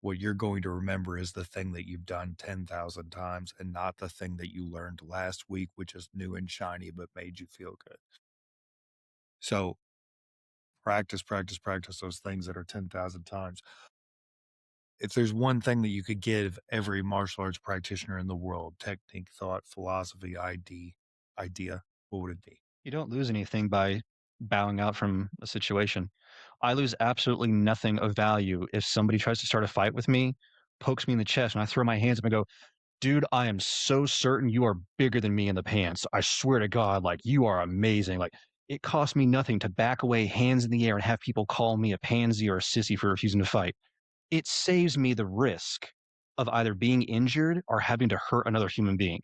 what you're going to remember is the thing that you've done 10,000 times and not the thing that you learned last week, which is new and shiny, but made you feel good. So practice, practice, practice those things that are 10,000 times. If there's one thing that you could give every martial arts practitioner in the world, technique, thought, philosophy, idea, what would it be? You don't lose anything by bowing out from a situation. I lose absolutely nothing of value if somebody tries to start a fight with me, pokes me in the chest, and I throw my hands up and go, dude, I am so certain you are bigger than me in the pants. I swear to God, like you are amazing. Like it cost me nothing to back away, hands in the air, and have people call me a pansy or a sissy for refusing to fight. It saves me the risk of either being injured or having to hurt another human being.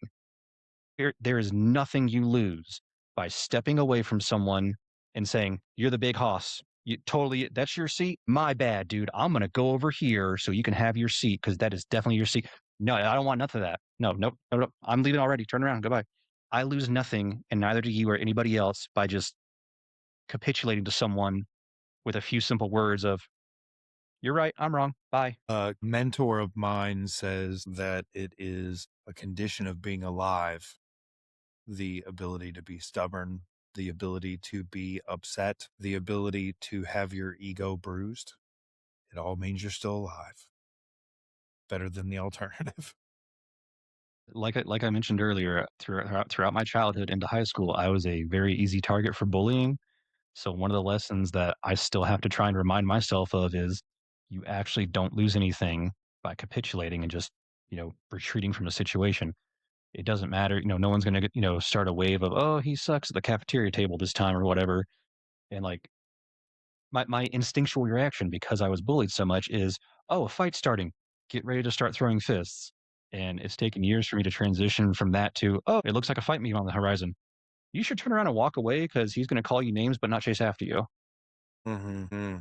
There is nothing you lose by stepping away from someone and saying, "You're the big hoss. You totally that's your seat? My bad, dude. I'm gonna go over here so you can have your seat because that is definitely your seat." No, I don't want nothing of that. No, nope, no, no. I'm leaving already. Turn around. Goodbye. I lose nothing, and neither do you or anybody else by just capitulating to someone with a few simple words of, "You're right, I'm wrong. Bye." A mentor of mine says that it is a condition of being alive, the ability to be stubborn, the ability to be upset, the ability to have your ego bruised. It all means you're still alive. Better than the alternative. Like I mentioned earlier, throughout my childhood into high school, I was a very easy target for bullying. So one of the lessons that I still have to try and remind myself of is you actually don't lose anything by capitulating and just, retreating from the situation. It doesn't matter, no one's going to, start a wave of, oh, he sucks at the cafeteria table this time or whatever. And like my instinctual reaction because I was bullied so much is, oh, a fight's starting. Get ready to start throwing fists. And it's taken years for me to transition from that to, oh, it looks like a fight meme on the horizon. You should turn around and walk away because he's going to call you names but not chase after you. Mm-hmm.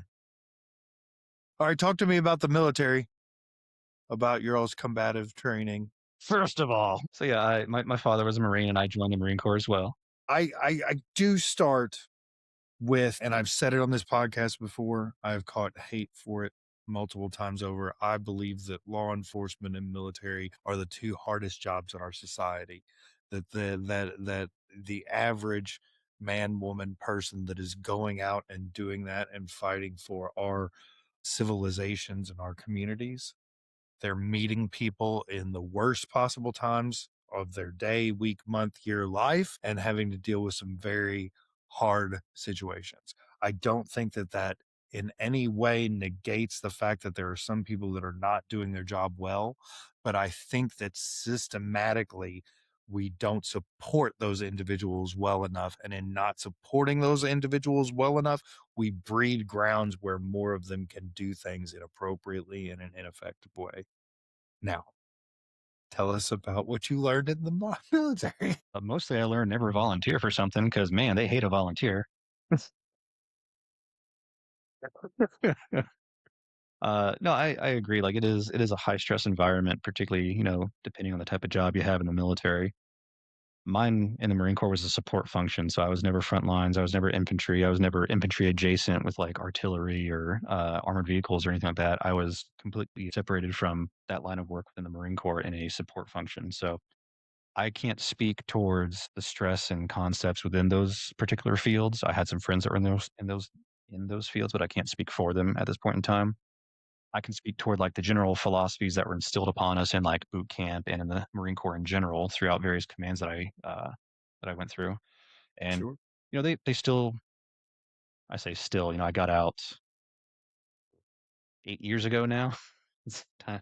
All right, talk to me about the military, about your all's combative training. First of all. So yeah, my father was a Marine and I joined the Marine Corps as well. I do start with, and I've said it on this podcast before, I've caught hate for it multiple times over. I believe that law enforcement and military are the two hardest jobs in our society. That the average man, woman, person that is going out and doing that and fighting for our civilizations and our communities, they're meeting people in the worst possible times of their day, week, month, year, life, and having to deal with some very hard situations. I don't think that that in any way negates the fact that there are some people that are not doing their job well, but I think that systematically we don't support those individuals well enough. And in not supporting those individuals well enough, we breed grounds where more of them can do things inappropriately in an ineffective way. Now, tell us about what you learned in the military. But mostly I learned never volunteer for something because man, they hate a volunteer. No, I agree. Like it is a high stress environment, particularly, depending on the type of job you have in the military. Mine in the Marine Corps was a support function, so I was never front lines. I was never infantry. I was never infantry adjacent with like artillery or armored vehicles or anything like that. I was completely separated from that line of work within the Marine Corps in a support function. So I can't speak towards the stress and concepts within those particular fields. I had some friends that were in those fields, but I can't speak for them at this point in time. I can speak toward like the general philosophies that were instilled upon us in like boot camp and in the Marine Corps in general throughout various commands that I went through. And Sure. they still, I say still, I got out 8 years ago now.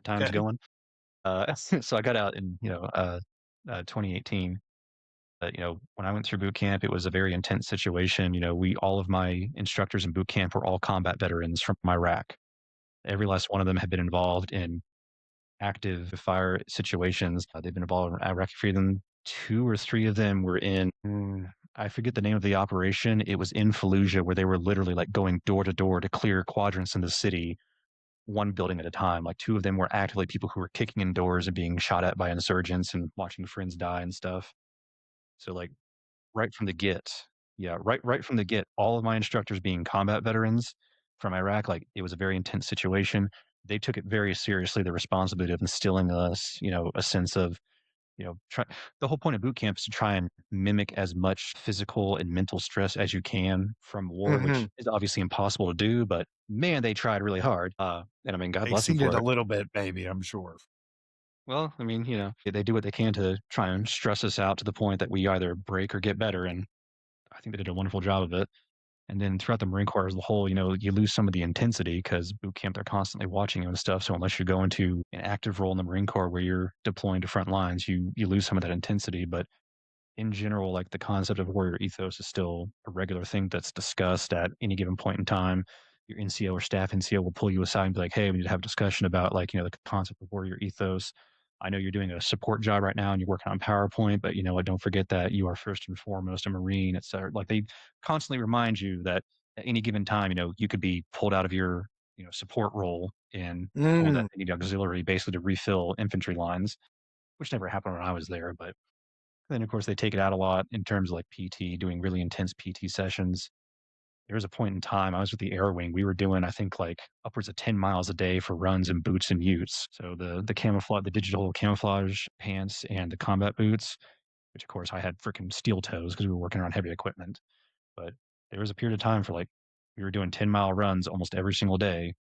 Time's Okay. going. So I got out in 2018. When I went through boot camp, it was a very intense situation. We all of my instructors in boot camp were all combat veterans from Iraq. Every last one of them had been involved in active fire situations. They've been involved in Iraqi freedom. 2 or 3 of them were in. I forget the name of the operation. It was in Fallujah, where they were literally like going door to door to clear quadrants in the city, one building at a time. Like 2 of them were actively people who were kicking in doors and being shot at by insurgents and watching friends die and stuff. So like right from the get, yeah, right from the get, all of my instructors being combat veterans from Iraq, like it was a very intense situation. They took it very seriously, the responsibility of instilling us, a sense of, try, the whole point of boot camp is to try and mimic as much physical and mental stress as you can from war, which Hmm. is obviously impossible to do, but man, they tried really hard. And I mean, God bless them Exceeded for a it. little bit, maybe, I'm sure. Well, I mean, they do what they can to try and stress us out to the point that we either break or get better. And I think they did a wonderful job of it. And then throughout the Marine Corps as a whole, you lose some of the intensity because boot camp, they're constantly watching you and stuff. So unless you go into an active role in the Marine Corps where you're deploying to front lines, you lose some of that intensity. But in general, like the concept of warrior ethos is still a regular thing that's discussed at any given point in time. Your NCO or staff NCO will pull you aside and be like, hey, we need to have a discussion about like, the concept of warrior ethos. I know you're doing a support job right now and you're working on PowerPoint, but don't forget that you are first and foremost a Marine, et cetera. Like they constantly remind you that at any given time, you could be pulled out of your, support role and told that Mm. you need auxiliary basically to refill infantry lines, which never happened when I was there, but then, of course, they take it out a lot in terms of like PT, doing really intense PT sessions. There was a point in time I was with the Air Wing. We were doing, I think, like upwards of 10 miles a day for runs in boots and utes. So the camouflage, the digital camouflage pants and the combat boots, which of course I had freaking steel toes because we were working on heavy equipment. But there was a period of time for like we were doing 10-mile runs almost every single day.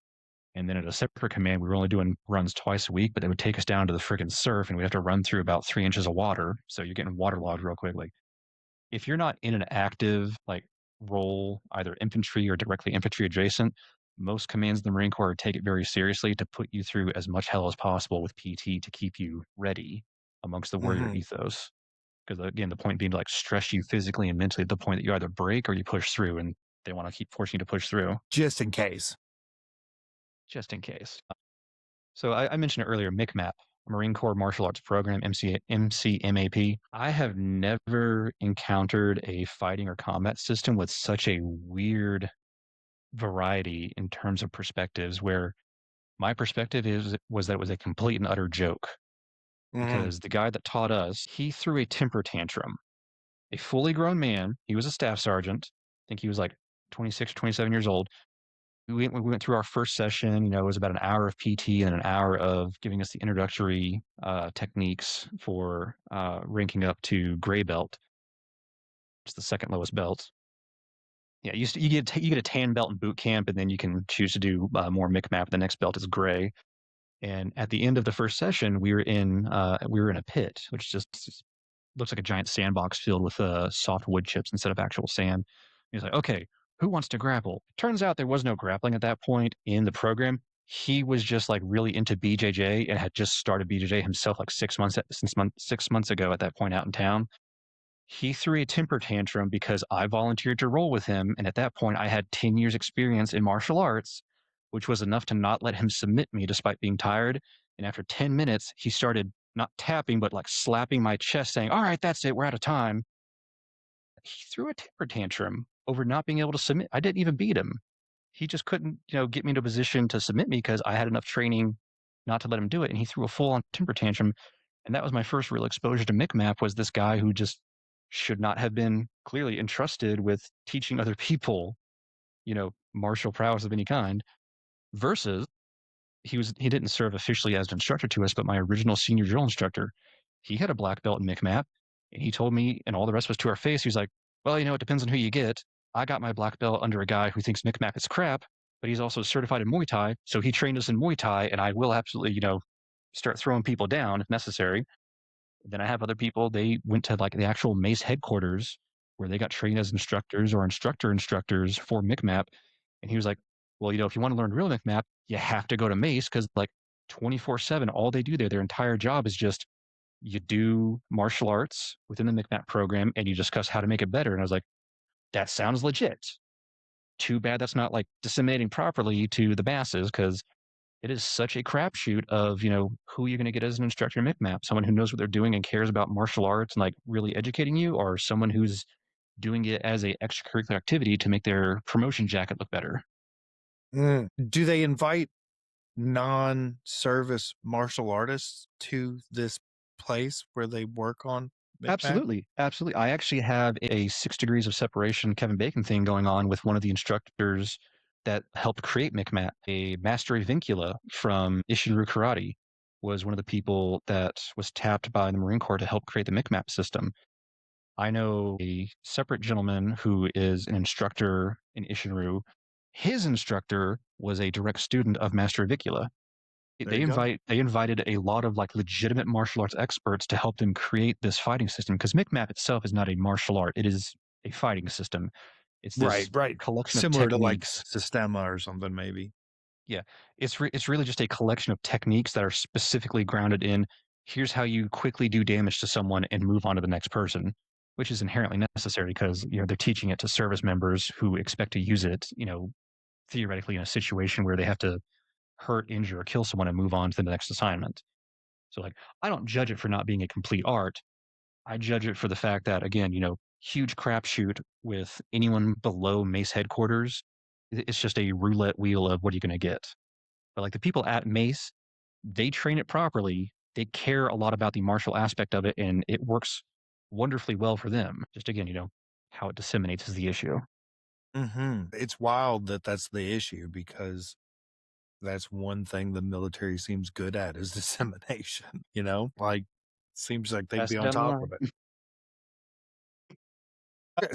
And then at a separate command, we were only doing runs twice a week, but they would take us down to the freaking surf and we'd have to run through about 3 inches of water. So you're getting waterlogged real quick. Like if you're not in an active like role, either infantry or directly infantry adjacent, most commands in the Marine Corps take it very seriously to put you through as much hell as possible with PT to keep you ready amongst the warrior Hmm. ethos. Because again, the point being to like stress you physically and mentally at the point that you either break or you push through, and they want to keep forcing you to push through Just in case. just in case. So I mentioned earlier MCMAP, Marine Corps Martial Arts Program, MCMAP. I have never encountered a fighting or combat system with such a weird variety in terms of perspectives where my perspective was that it was a complete and utter joke Hmm. because the guy that taught us, he threw a temper tantrum. A fully grown man, he was a staff sergeant. I think he was like 26, 27 years old. We went through our first session. It was about an hour of PT and an hour of giving us the introductory techniques for ranking up to gray belt. It's the second lowest belt. Yeah, you get a tan belt in boot camp, and then you can choose to do more MCMAP. The next belt is gray. And at the end of the first session, we were in a pit, which just looks like a giant sandbox filled with soft wood chips instead of actual sand. He's like, okay, who wants to grapple? Turns out there was no grappling at that point in the program. He was just like really into BJJ and had just started BJJ himself like 6 months ago at that point out in town. He threw a temper tantrum because I volunteered to roll with him. And at that point, I had 10 years experience in martial arts, which was enough to not let him submit me despite being tired. And after 10 minutes, he started not tapping, but like slapping my chest saying, all right, that's it. We're out of time. He threw a temper tantrum over not being able to submit. I didn't even beat him. He just couldn't, get me into a position to submit me because I had enough training not to let him do it. And he threw a full on temper tantrum. And that was my first real exposure to MCMAP was this guy who just should not have been clearly entrusted with teaching other people, martial prowess of any kind versus he didn't serve officially as an instructor to us, but my original senior drill instructor, he had a black belt in MCMAP, and he told me, and all the rest of us to our face, he was like, "Well, it depends on who you get. I got my black belt under a guy who thinks MCMAP is crap, but he's also certified in Muay Thai. So he trained us in Muay Thai, and I will absolutely, start throwing people down if necessary. Then I have other people, they went to like the actual Mace headquarters where they got trained as instructors or instructors for MCMAP. And he was like, well, if you want to learn real MCMAP, you have to go to Mace because like 24/7, all they do there, their entire job is just you do martial arts within the MCMAP program and you discuss how to make it better. And I was like, that sounds legit. Too bad that's not like disseminating properly to the masses because it is such a crapshoot of who you're going to get as an instructor in MCMAP. Someone who knows what they're doing and cares about martial arts and like really educating you, or someone who's doing it as a extracurricular activity to make their promotion jacket look better. Do they invite non-service martial artists to this place where they work on MCMAP? Absolutely. Absolutely. I actually have a 6 degrees of separation Kevin Bacon thing going on with one of the instructors that helped create MCMAP. A master Vincula from Ishinru Karate was one of the people that was tapped by the Marine Corps to help create the MCMAP system. I know a separate gentleman who is an instructor in Ishinru. His instructor was a direct student of Master Avicula. There you go. They invited a lot of like legitimate martial arts experts to help them create this fighting system because MCMAP itself is not a martial art; it is a fighting system. It's this Right. collection of Similar to like techniques. Sistema or something, maybe. Yeah, it's really just a collection of techniques that are specifically grounded in here's how you quickly do damage to someone and move on to the next person, which is inherently necessary because they're teaching it to service members who expect to use it, theoretically in a situation where they have to hurt, injure, or kill someone and move on to the next assignment. So like I don't judge it for not being a complete art. I judge it for the fact that again, huge crapshoot with anyone below Mace headquarters. It's just a roulette wheel of what are you going to get. But like the people at Mace, they train it properly. They care a lot about the martial aspect of it, and it works wonderfully well for them. Just again, how it disseminates is the issue. It's wild that that's the issue because that's one thing the military seems good at is dissemination. Like seems like they'd Pass be it on down the top line. of it.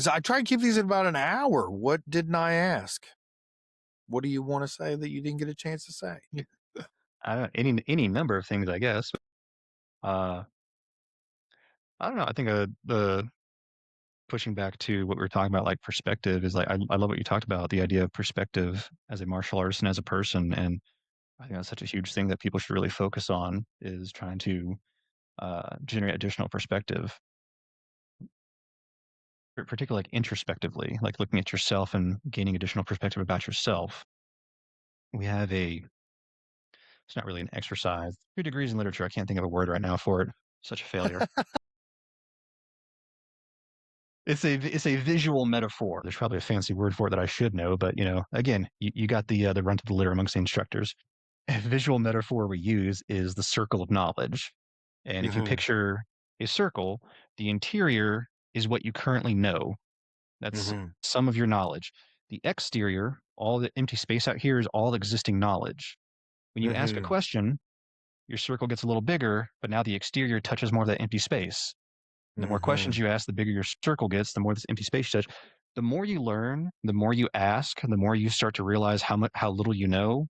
So I try to keep these in about an hour. What didn't I ask? What do you want to say that you didn't get a chance to say? Any number of things, I guess. Uh, I don't know. I think the pushing back to what we were talking about, like perspective, is like I love what you talked about, the idea of perspective as a martial artist and as a person, and I think that's such a huge thing that people should really focus on is trying to generate additional perspective, particularly like introspectively, like looking at yourself and gaining additional perspective about yourself. We have it's not really an exercise. 2 degrees in literature. I can't think of a word right now for it. Such a failure. It's a visual metaphor. There's probably a fancy word for it that I should know, but again, you got the runt of the litter amongst the instructors. A visual metaphor we use is the circle of knowledge. And if you picture a circle, the interior is what you currently know. That's some of your knowledge. The exterior, all the empty space out here is all existing knowledge. When you ask a question, your circle gets a little bigger, but now the exterior touches more of that empty space. And the more questions you ask, the bigger your circle gets, the more this empty space you touch. The more you learn, the more you ask, the more you start to realize how little you know.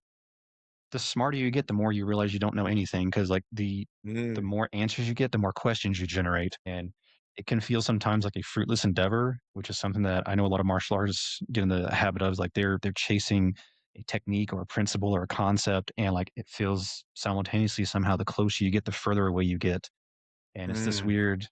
The smarter you get, the more you realize you don't know anything because like the more answers you get, the more questions you generate. And it can feel sometimes like a fruitless endeavor, which is something that I know a lot of martial artists get in the habit of. Like they're chasing a technique or a principle or a concept, and like it feels simultaneously somehow the closer you get, the further away you get. And it's this weird,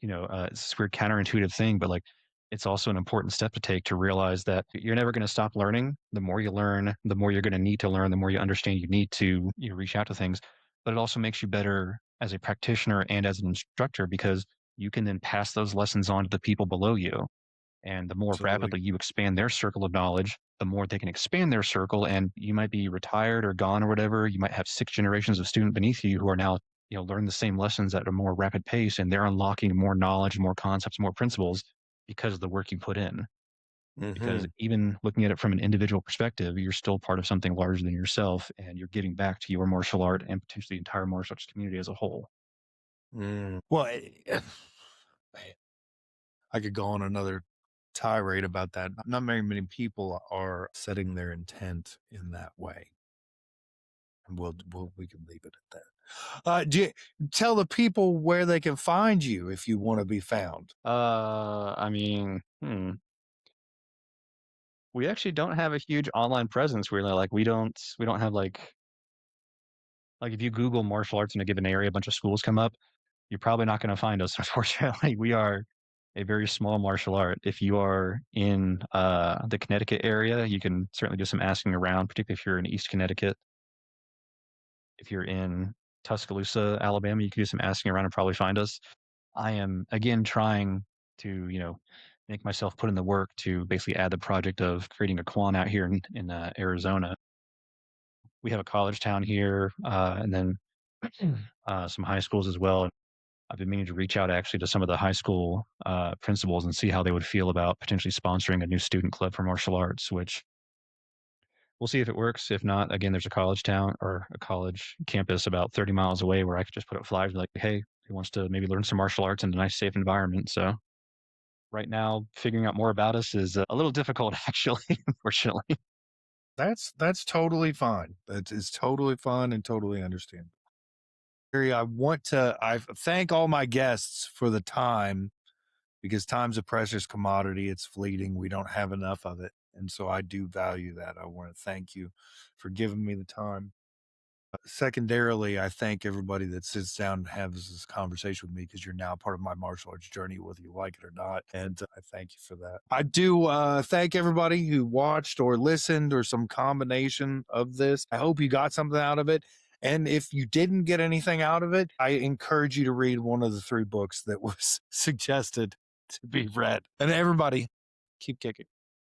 it's this weird counterintuitive thing, but like it's also an important step to take to realize that you're never going to stop learning. The more you learn, the more you're going to need to learn, the more you understand you need to reach out to things. But it also makes you better as a practitioner and as an instructor because you can then pass those lessons on to the people below you. And the more Absolutely. rapidly you expand their circle of knowledge, the more they can expand their circle. And you might be retired or gone or whatever. You might have 6 generations of student beneath you who are now learn the same lessons at a more rapid pace, and they're unlocking more knowledge, more concepts, more principles because of the work you put in. Because even looking at it from an individual perspective, you're still part of something larger than yourself, and you're giving back to your martial art and potentially the entire martial arts community as a whole. Well, I could go on another tirade about that. Not very many people are setting their intent in that way. And we can leave it at that. Tell the people where they can find you if you want to be found. I mean, we actually don't have a huge online presence. Really, like we don't have like if you Google martial arts in a given area, a bunch of schools come up. You're probably not going to find us. Unfortunately, we are a very small martial art. If you are in the Connecticut area, you can certainly do some asking around, particularly if you're in East Connecticut. If you're in Tuscaloosa, Alabama, you can do some asking around and probably find us. I am again trying to, make myself put in the work to basically add the project of creating a Quan out here in Arizona. We have a college town here, and then some high schools as well. I've been meaning to reach out actually to some of the high school principals and see how they would feel about potentially sponsoring a new student club for martial arts, which we'll see if it works. If not, again, there's a college town or a college campus about 30 miles away where I could just put up flyers like, hey, who wants to maybe learn some martial arts in a nice, safe environment? So right now, figuring out more about us is a little difficult, actually, unfortunately. That's totally fine. That is totally fun and totally understandable. I thank all my guests for the time, because time's a precious commodity. It's fleeting. We don't have enough of it. And so I do value that. I want to thank you for giving me the time. Secondarily, I thank everybody that sits down and has this conversation with me, because you're now part of my martial arts journey, whether you like it or not. And I thank you for that. I do thank everybody who watched or listened or some combination of this. I hope you got something out of it. And if you didn't get anything out of it, I encourage you to read one of the 3 books that was suggested to be read. And everybody, keep kicking.